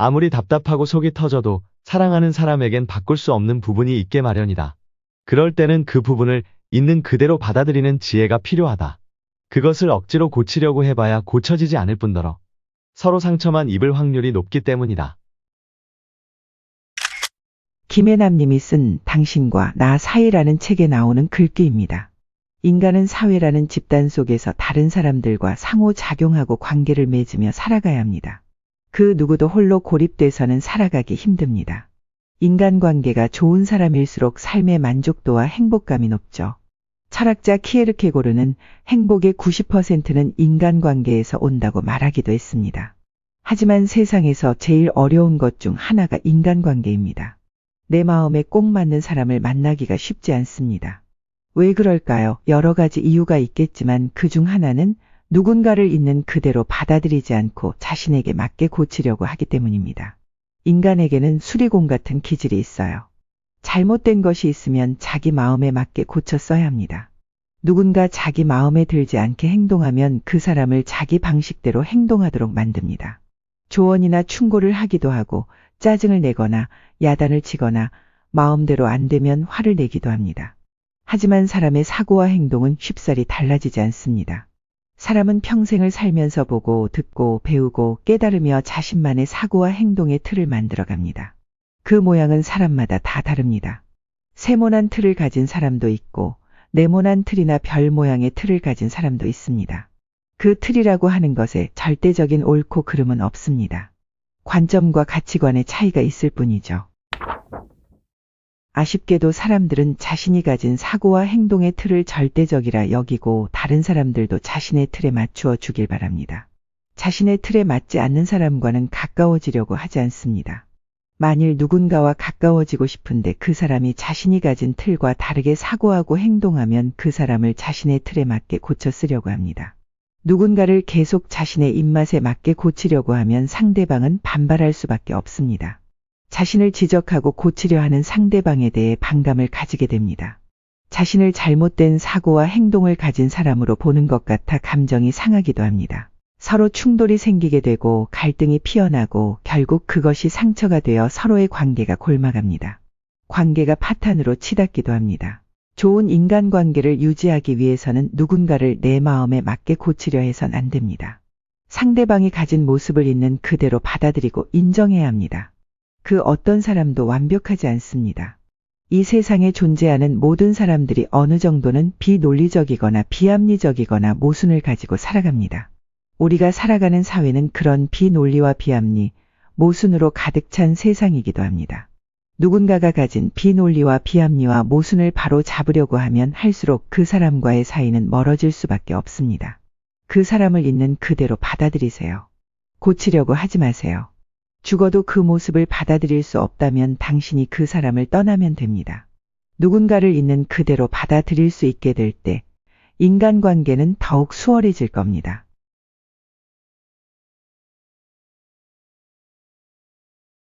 아무리 답답하고 속이 터져도 사랑하는 사람에겐 바꿀 수 없는 부분이 있게 마련이다. 그럴 때는 그 부분을 있는 그대로 받아들이는 지혜가 필요하다. 그것을 억지로 고치려고 해봐야 고쳐지지 않을 뿐더러 서로 상처만 입을 확률이 높기 때문이다. 김혜남 님이 쓴 당신과 나 사이라는 책에 나오는 글귀입니다. 인간은 사회라는 집단 속에서 다른 사람들과 상호작용하고 관계를 맺으며 살아가야 합니다. 그 누구도 홀로 고립돼서는 살아가기 힘듭니다. 인간관계가 좋은 사람일수록 삶의 만족도와 행복감이 높죠. 철학자 키에르케고르는 행복의 90%는 인간관계에서 온다고 말하기도 했습니다. 하지만 세상에서 제일 어려운 것 중 하나가 인간관계입니다. 내 마음에 꼭 맞는 사람을 만나기가 쉽지 않습니다. 왜 그럴까요? 여러 가지 이유가 있겠지만 그 중 하나는 누군가를 있는 그대로 받아들이지 않고 자신에게 맞게 고치려고 하기 때문입니다. 인간에게는 수리공 같은 기질이 있어요. 잘못된 것이 있으면 자기 마음에 맞게 고쳐 써야 합니다. 누군가 자기 마음에 들지 않게 행동하면 그 사람을 자기 방식대로 행동하도록 만듭니다. 조언이나 충고를 하기도 하고 짜증을 내거나 야단을 치거나 마음대로 안 되면 화를 내기도 합니다. 하지만 사람의 사고와 행동은 쉽사리 달라지지 않습니다. 사람은 평생을 살면서 보고 듣고 배우고 깨달으며 자신만의 사고와 행동의 틀을 만들어갑니다. 그 모양은 사람마다 다 다릅니다. 세모난 틀을 가진 사람도 있고 네모난 틀이나 별 모양의 틀을 가진 사람도 있습니다. 그 틀이라고 하는 것에 절대적인 옳고 그름은 없습니다. 관점과 가치관의 차이가 있을 뿐이죠. 아쉽게도 사람들은 자신이 가진 사고와 행동의 틀을 절대적이라 여기고 다른 사람들도 자신의 틀에 맞추어 주길 바랍니다. 자신의 틀에 맞지 않는 사람과는 가까워지려고 하지 않습니다. 만일 누군가와 가까워지고 싶은데 그 사람이 자신이 가진 틀과 다르게 사고하고 행동하면 그 사람을 자신의 틀에 맞게 고쳐 쓰려고 합니다. 누군가를 계속 자신의 입맛에 맞게 고치려고 하면 상대방은 반발할 수밖에 없습니다. 자신을 지적하고 고치려 하는 상대방에 대해 반감을 가지게 됩니다. 자신을 잘못된 사고와 행동을 가진 사람으로 보는 것 같아 감정이 상하기도 합니다. 서로 충돌이 생기게 되고 갈등이 피어나고 결국 그것이 상처가 되어 서로의 관계가 골마갑니다. 관계가 파탄으로 치닫기도 합니다. 좋은 인간관계를 유지하기 위해서는 누군가를 내 마음에 맞게 고치려 해선 안 됩니다. 상대방이 가진 모습을 있는 그대로 받아들이고 인정해야 합니다. 그 어떤 사람도 완벽하지 않습니다. 이 세상에 존재하는 모든 사람들이 어느 정도는 비논리적이거나 비합리적이거나 모순을 가지고 살아갑니다. 우리가 살아가는 사회는 그런 비논리와 비합리, 모순으로 가득 찬 세상이기도 합니다. 누군가가 가진 비논리와 비합리와 모순을 바로 잡으려고 하면 할수록 그 사람과의 사이는 멀어질 수밖에 없습니다. 그 사람을 있는 그대로 받아들이세요. 고치려고 하지 마세요. 죽어도 그 모습을 받아들일 수 없다면 당신이 그 사람을 떠나면 됩니다. 누군가를 있는 그대로 받아들일 수 있게 될 때 인간관계는 더욱 수월해질 겁니다.